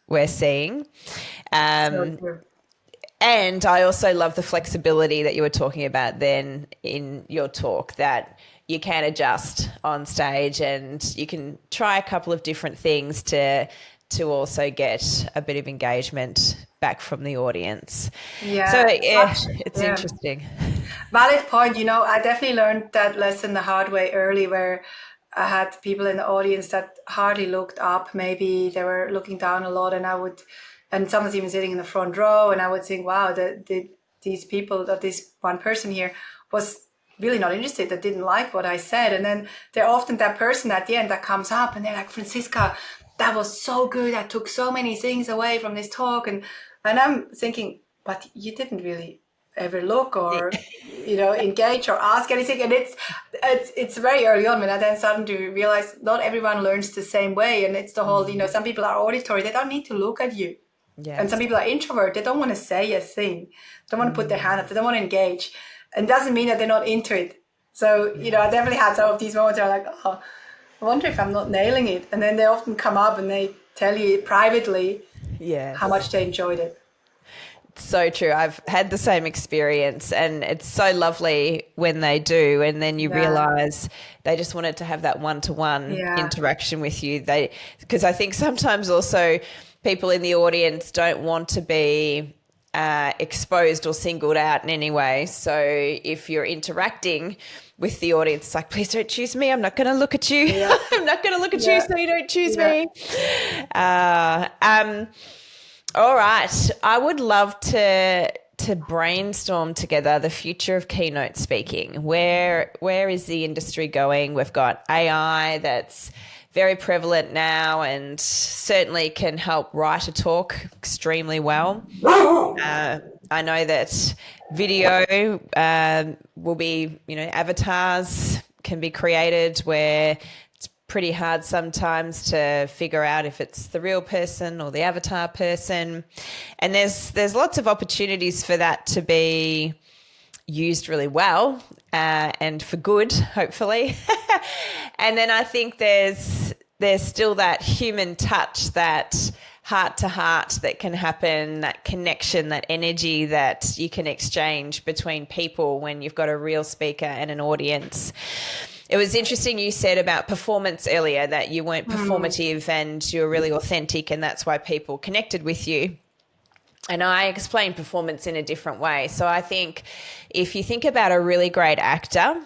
we're seeing. And I also love the flexibility that you were talking about then in your talk, that you can adjust on stage and you can try a couple of different things to also get a bit of engagement back from the audience. Yeah. So it's interesting. Valid point. I definitely learned that lesson the hard way early, where I had people in the audience that hardly looked up. Maybe they were looking down a lot, and someone's even sitting in the front row, and I would think, wow, these people, that this one person here was really not interested, that didn't like what I said. And then they're often that person at the end that comes up and they're like, Franziska, that was so good. I took so many things away from this talk. And I'm thinking, but you didn't really ever look or, engage or ask anything. And it's very early on when I then started to realize not everyone learns the same way. And it's the whole, some people are auditory. They don't need to look at you. Yes. And some people are introvert. They don't want to say a thing. They don't want to put their hand up. They don't want to engage. And doesn't mean that they're not into it. So, I definitely had some of these moments where I'm like, oh, I wonder if I'm not nailing it. And then they often come up and they tell you privately how much they enjoyed it. So true. I've had the same experience, and it's so lovely when they do, and then you realize they just wanted to have that one-to-one interaction with you. Because I think sometimes also people in the audience don't want to be exposed or singled out in any way. So if you're interacting with the audience, it's like, please don't choose me. I'm not going to look at you. Yeah. I'm not going to look at you, so you don't choose me. All right. I would love to brainstorm together the future of keynote speaking. Where is the industry going? We've got AI that's very prevalent now and certainly can help write a talk extremely well. I know that video will be, avatars can be created where it's pretty hard sometimes to figure out if it's the real person or the avatar person. And there's lots of opportunities for that to be used really well and for good, hopefully. And then I think there's still that human touch, that heart to heart that can happen, that connection, that energy that you can exchange between people when you've got a real speaker and an audience. It was interesting you said about performance earlier, that you weren't performative and you were really authentic, and that's why people connected with you. And I explain performance in a different way. So I think if you think about a really great actor,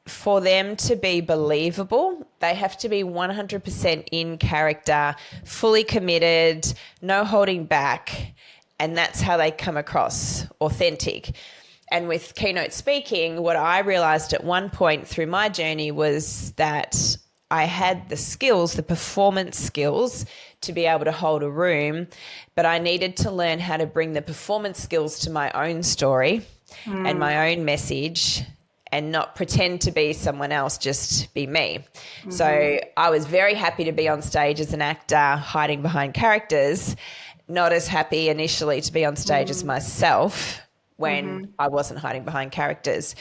for them to be believable, they have to be 100% in character, fully committed, no holding back. And that's how they come across, authentic. And with keynote speaking, what I realized at one point through my journey was that I had the skills, the performance skills, to be able to hold a room, but I needed to learn how to bring the performance skills to my own story and my own message, and not pretend to be someone else, just be me. So I was very happy to be on stage as an actor, hiding behind characters, not as happy initially to be on stage as myself when I wasn't hiding behind characters.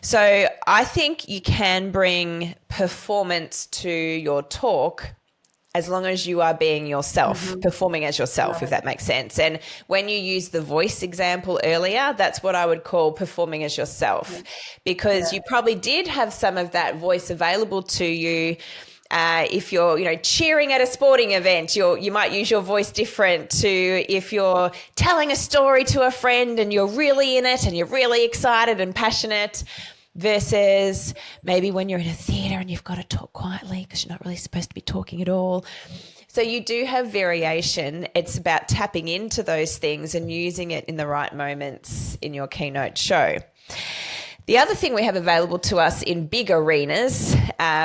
So I think you can bring performance to your talk as long as you are being yourself, performing as yourself, if that makes sense. And when you use the voice example earlier, that's what I would call performing as yourself, because you probably did have some of that voice available to you. If you're, cheering at a sporting event, you might use your voice different to if you're telling a story to a friend and you're really in it and you're really excited and passionate, versus maybe when you're in a theatre and you've got to talk quietly because you're not really supposed to be talking at all. So you do have variation. It's about tapping into those things and using it in the right moments in your keynote show. The other thing we have available to us in big arenas,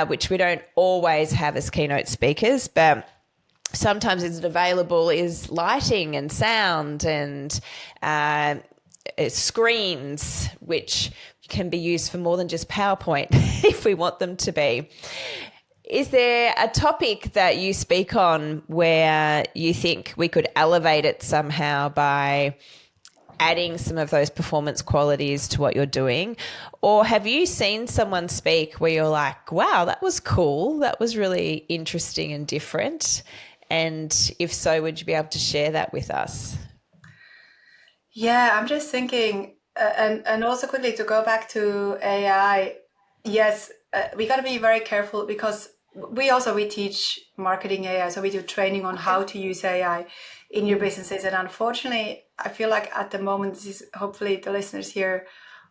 which we don't always have as keynote speakers, but sometimes it's available, is lighting and sound and screens, which can be used for more than just PowerPoint if we want them to be. Is there a topic that you speak on where you think we could elevate it somehow by adding some of those performance qualities to what you're doing? Or have you seen someone speak where you're like, wow, that was cool, that was really interesting and different? And if so, would you be able to share that with us? Yeah, I'm just thinking, and also quickly to go back to AI. Yes, we got to be very careful because we teach marketing AI, so we do training on how to use AI in your businesses. And unfortunately, I feel like at the moment, hopefully the listeners here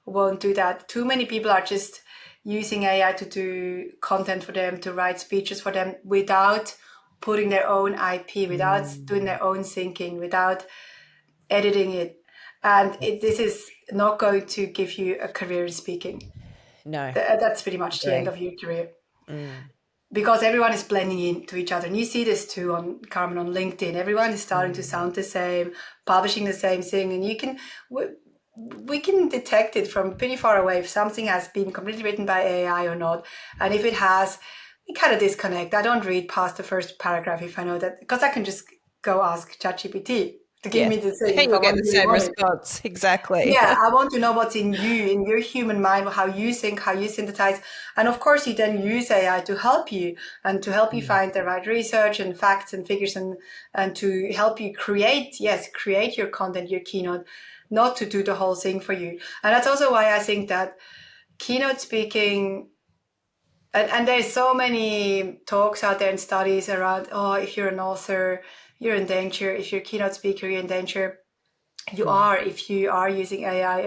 won't do that. Too many people are just using AI to do content for them, to write speeches for them without putting their own IP, without doing their own thinking, without editing it. And this is not going to give you a career in speaking. No. That's pretty much the end of your career. Because everyone is blending into each other. And you see this too on Carmen, on LinkedIn. Everyone is starting to sound the same, publishing the same thing. And we can detect it from pretty far away if something has been completely written by AI or not. And if it has, we kind of disconnect. I don't read past the first paragraph if I know that, because I can just go ask ChatGPT to give me the thing. You'll get the same response. Exactly. Yeah, I want to know what's in you, in your human mind, how you think, how you synthesize. And of course, you then use AI to help you and to help you find the right research and facts and figures and to help you create your content, your keynote, not to do the whole thing for you. And that's also why I think that keynote speaking, and there's so many talks out there and studies around, if you're an author, you're in danger. If you're a keynote speaker, you're in danger. You are if you are using AI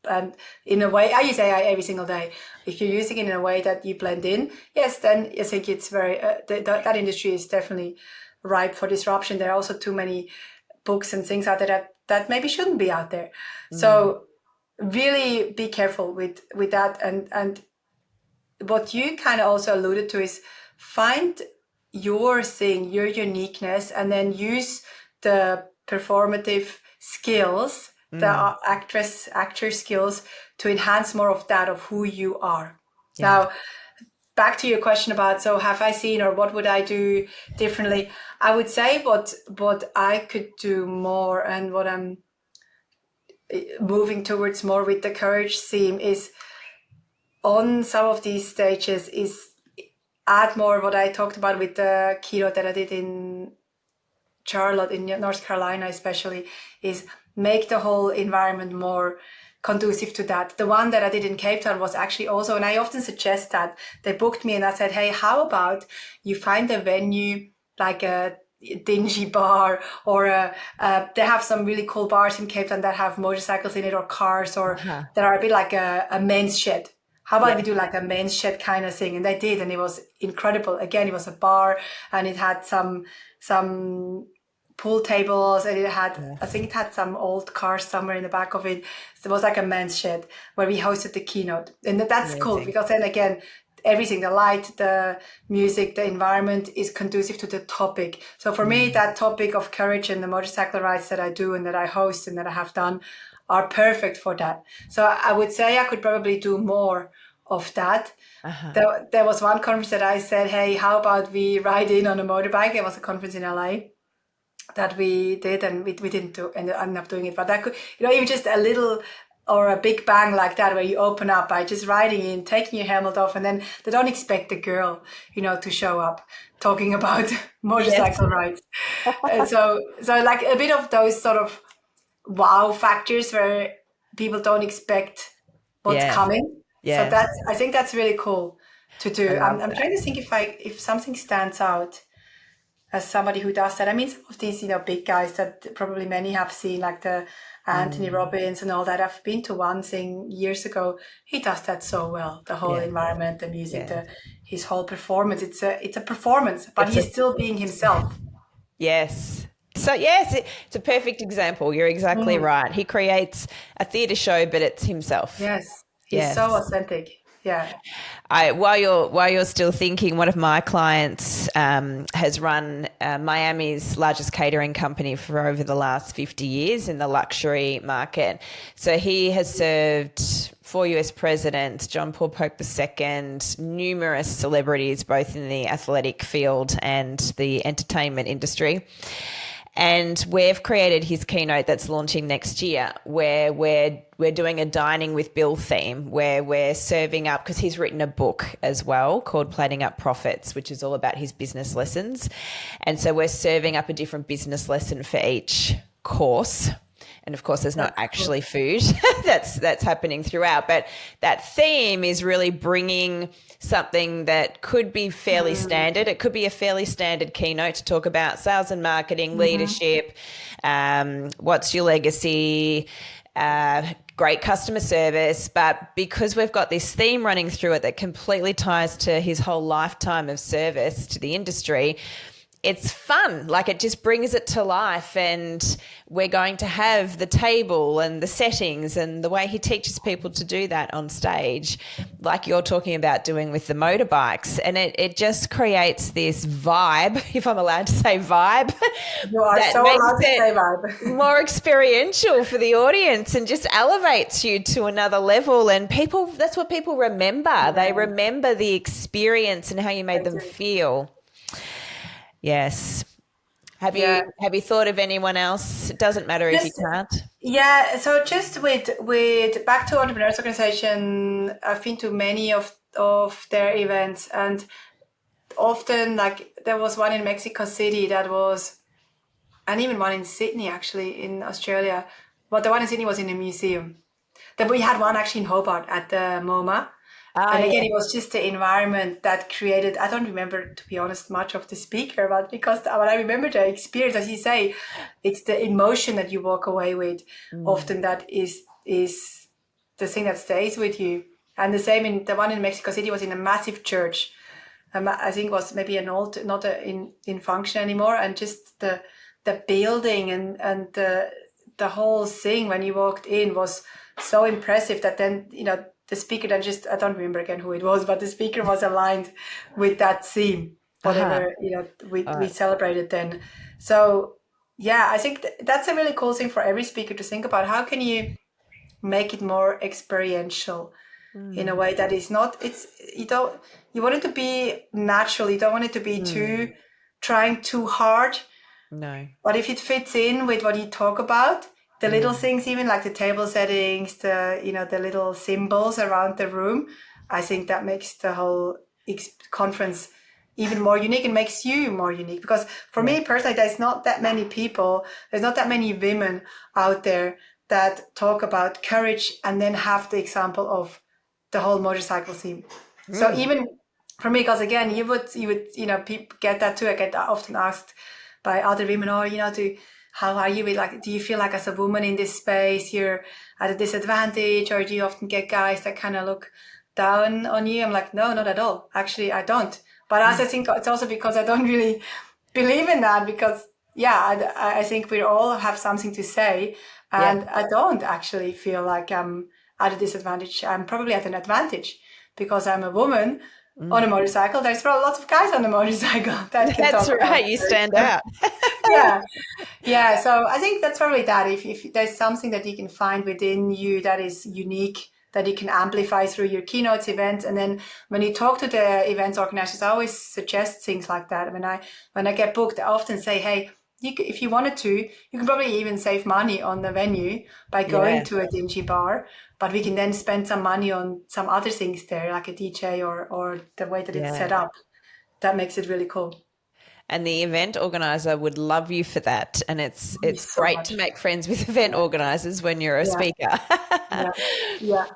and in a way, I use AI every single day. If you're using it in a way that you blend in, yes, then I think it's very, that industry is definitely ripe for disruption. There are also too many books and things out there that maybe shouldn't be out there. So really be careful with that. And what you kind of also alluded to is find your thing, your uniqueness, and then use the performative skills, the actor skills to enhance more of that, of who you are. Yeah. Now, back to your question about, so have I seen or what would I do differently? I would say what I could do more and what I'm moving towards more with the courage theme is on some of these stages is add more what I talked about with the keynote that I did in Charlotte, in North Carolina especially, is make the whole environment more conducive to that. The one that I did in Cape Town was actually also, and I often suggest that, they booked me and I said, hey, how about you find a venue like a dingy bar or they have some really cool bars in Cape Town that have motorcycles in it or cars or that are a bit like a men's shed. How about we do like a men's shed kind of thing? And they did, and it was incredible. Again, it was a bar, and it had some pool tables, and it had, I think it had some old cars somewhere in the back of it. So it was like a men's shed where we hosted the keynote. And that's amazing. Cool, because then again, everything, the light, the music, the environment is conducive to the topic. So for me, that topic of courage and the motorcycle rides that I do and that I host and that I have done are perfect for that. So I would say I could probably do more of that. There was one conference that I said, hey, how about we ride in on a motorbike? It was a conference in LA that we did, and we didn't end up doing it, but that could, even just a little or a big bang like that, where you open up by just riding in, taking your helmet off, and then they don't expect the girl, to show up talking about motorcycle rides. So like a bit of those sort of wow factors where people don't expect what's coming. So I think that's really cool to do. I'm trying to think if something stands out as somebody who does that. I mean, some of these, big guys that probably many have seen, like the Anthony Robbins and all that. I've been to one thing years ago. He does that so well. The whole environment, the music, his whole performance. It's a performance, but he's still being himself. Yes. So yes, it's a perfect example. You're exactly right. He creates a theatre show, but it's himself. Yes, he's so authentic. Yeah. While you're still thinking, one of my clients has run Miami's largest catering company for over the last 50 years in the luxury market. So he has served 4 US presidents, John Paul Pope II, numerous celebrities, both in the athletic field and the entertainment industry. And we've created his keynote that's launching next year, where we're doing a dining with Bill theme, where we're serving up, because he's written a book as well called Plating Up Profits, which is all about his business lessons. And so we're serving up a different business lesson for each course. And of course, there's not actually food that's happening throughout, but that theme is really bringing something that could be fairly standard. It could be a fairly standard keynote to talk about sales and marketing, leadership, what's your legacy, great customer service. But because we've got this theme running through it that completely ties to his whole lifetime of service to the industry, it's fun. Like, it just brings it to life, and we're going to have the table and the settings and the way he teaches people to do that on stage, like you're talking about doing with the motorbikes. And it just creates this vibe, if I'm allowed to say vibe, you are that so makes allowed to say it vibe. more experiential for the audience and just elevates you to another level. And people, that's what people remember. Yeah. They remember the experience and how you made them feel. Yes. Have you thought of anyone else? It doesn't matter if you can't. Yeah. So just with Back to Entrepreneurs Organization, I've been to many of their events, and often, like, there was one in Mexico City and even one in Sydney, actually, in Australia. But the one in Sydney was in a museum. Then we had one actually in Hobart at the MoMA. And again, it was just the environment that created, I don't remember, to be honest, much of the speaker, but because when I remember the experience, as you say, it's the emotion that you walk away with. Often that is the thing that stays with you. And the same in the one in Mexico City was in a massive church. I think it was maybe an old, not in function anymore. And just the building and the whole thing when you walked in was so impressive that then, the speaker then I don't remember again who it was, but the speaker was aligned with that theme, whatever, we celebrated then. So, yeah, I think that's a really cool thing for every speaker to think about. How can you make it more experiential in a way that is not, you want it to be natural. You don't want it to be trying too hard. No. But if it fits in with what you talk about, the little things, even like the table settings, the little symbols around the room, I think that makes the whole conference even more unique and makes you more unique. Because for me personally, there's not that many women out there that talk about courage and then have the example of the whole motorcycle theme. So even for me, because again, you would people get that too. I get often asked by other women, how are you with, like, do you feel like as a woman in this space you're at a disadvantage, or do you often get guys that kind of look down on you? I'm like, no, not at all. Actually, I don't. But as I think it's also because I don't really believe in that, because I think we all have something to say, and I don't actually feel like I'm at a disadvantage. I'm probably at an advantage because I'm a woman on a motorcycle. There's lots of guys on a motorcycle that can That's talk right. about You stand out. Yeah. So I think that's probably that. If there's something that you can find within you that is unique, that you can amplify through your keynotes, events, and then when you talk to the events organizers, I always suggest things like that. When I get booked, I often say, hey, if you wanted to, you can probably even save money on the venue by going to a dingy bar, but we can then spend some money on some other things there, like a DJ or the way that it's set up. That makes it really cool. And the event organizer would love you for that. And it's So great much to make friends with event organizers when you're a speaker. Yeah.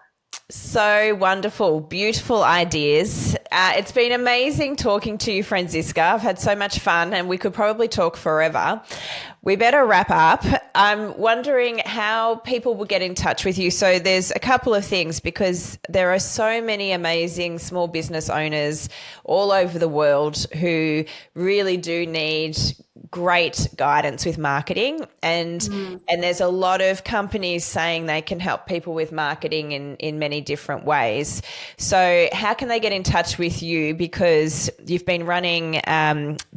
So wonderful, beautiful ideas. It's been amazing talking to you, Franziska. I've had so much fun and we could probably talk forever. We better wrap up. I'm wondering how people will get in touch with you. So there's a couple of things, because there are so many amazing small business owners all over the world who really do need great guidance with marketing, and there's a lot of companies saying they can help people with marketing in many different ways. So how can they get in touch with you, because you've been running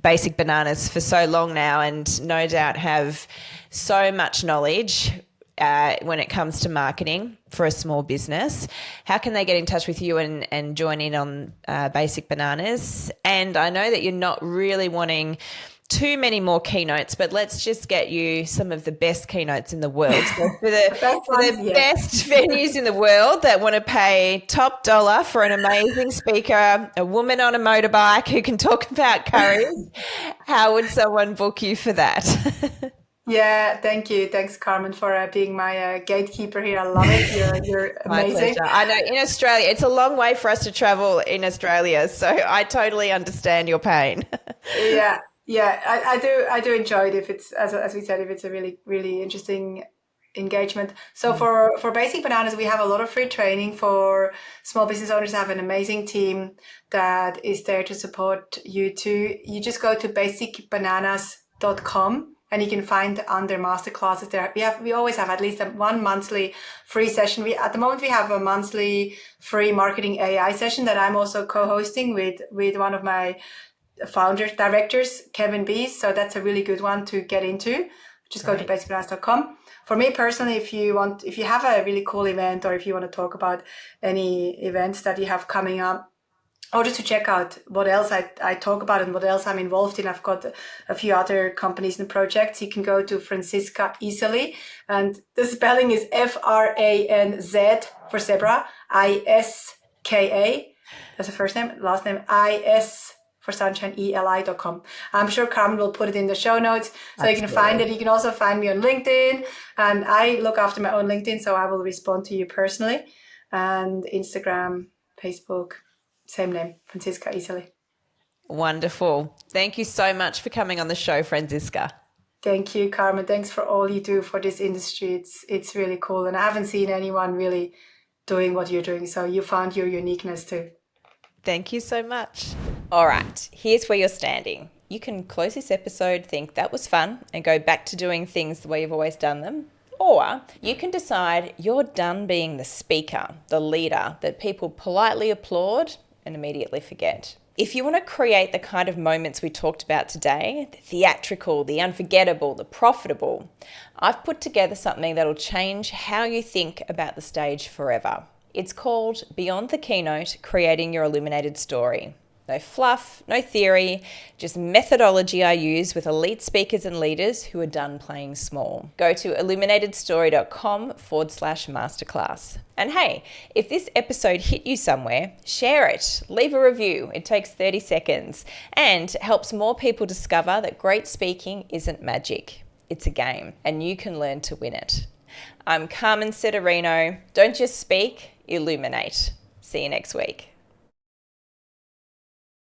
Basic Bananas for so long now and no doubt have so much knowledge when it comes to marketing for a small business? How can they get in touch with you and join in on Basic Bananas? And I know that you're not really wanting too many more keynotes, but let's just get you some of the best keynotes in the world. So for the best venues in the world that want to pay top dollar for an amazing speaker, a woman on a motorbike who can talk about courage, how would someone book you for that? Yeah, thank you. Thanks, Carmen, for being my gatekeeper here. I love it. You're amazing. My pleasure. I know in Australia, it's a long way for us to travel in Australia, so I totally understand your pain. Yeah, I do enjoy it if it's, as we said, if it's a really, really interesting engagement. So for Basic Bananas, we have a lot of free training for small business owners. I have an amazing team that is there to support you too. You just go to basicbananas.com and you can find under masterclasses there. We always have at least one monthly free session. At the moment we have a monthly free marketing AI session that I'm also co-hosting with one of my directors, Kevin Bees. So that's a really good one to get into. Just go to basicbananas.com. For me personally, if you have a really cool event, or if you want to talk about any events that you have coming up, or just to check out what else I talk about and what else I'm involved in, I've got a few other companies and projects. You can go to Franziska Iseli, and the spelling is Franz for zebra, ISKA. That's the first name. Last name IS for sunshine, eli.com. I'm sure Carmen will put it in the show notes so you can find it. You can also find me on LinkedIn, and I look after my own LinkedIn, so I will respond to you personally. And Instagram, Facebook, same name, Franziska Iseli. Wonderful. Thank you so much for coming on the show, Franziska. Thank you, Carmen. Thanks for all you do for this industry. It's really cool, and I haven't seen anyone really doing what you're doing, so you found your uniqueness too. Thank you so much. All right, here's where you're standing. You can close this episode, think that was fun, and go back to doing things the way you've always done them. Or you can decide you're done being the speaker, the leader that people politely applaud and immediately forget. If you want to create the kind of moments we talked about today, the theatrical, the unforgettable, the profitable, I've put together something that'll change how you think about the stage forever. It's called Beyond the Keynote, Creating Your Illuminated Story. No fluff, no theory, just methodology I use with elite speakers and leaders who are done playing small. Go to illuminatedstory.com/masterclass. And hey, if this episode hit you somewhere, share it, leave a review. It takes 30 seconds and helps more people discover that great speaking isn't magic. It's a game and you can learn to win it. I'm Carmen Sederino. Don't just speak, illuminate. See you next week.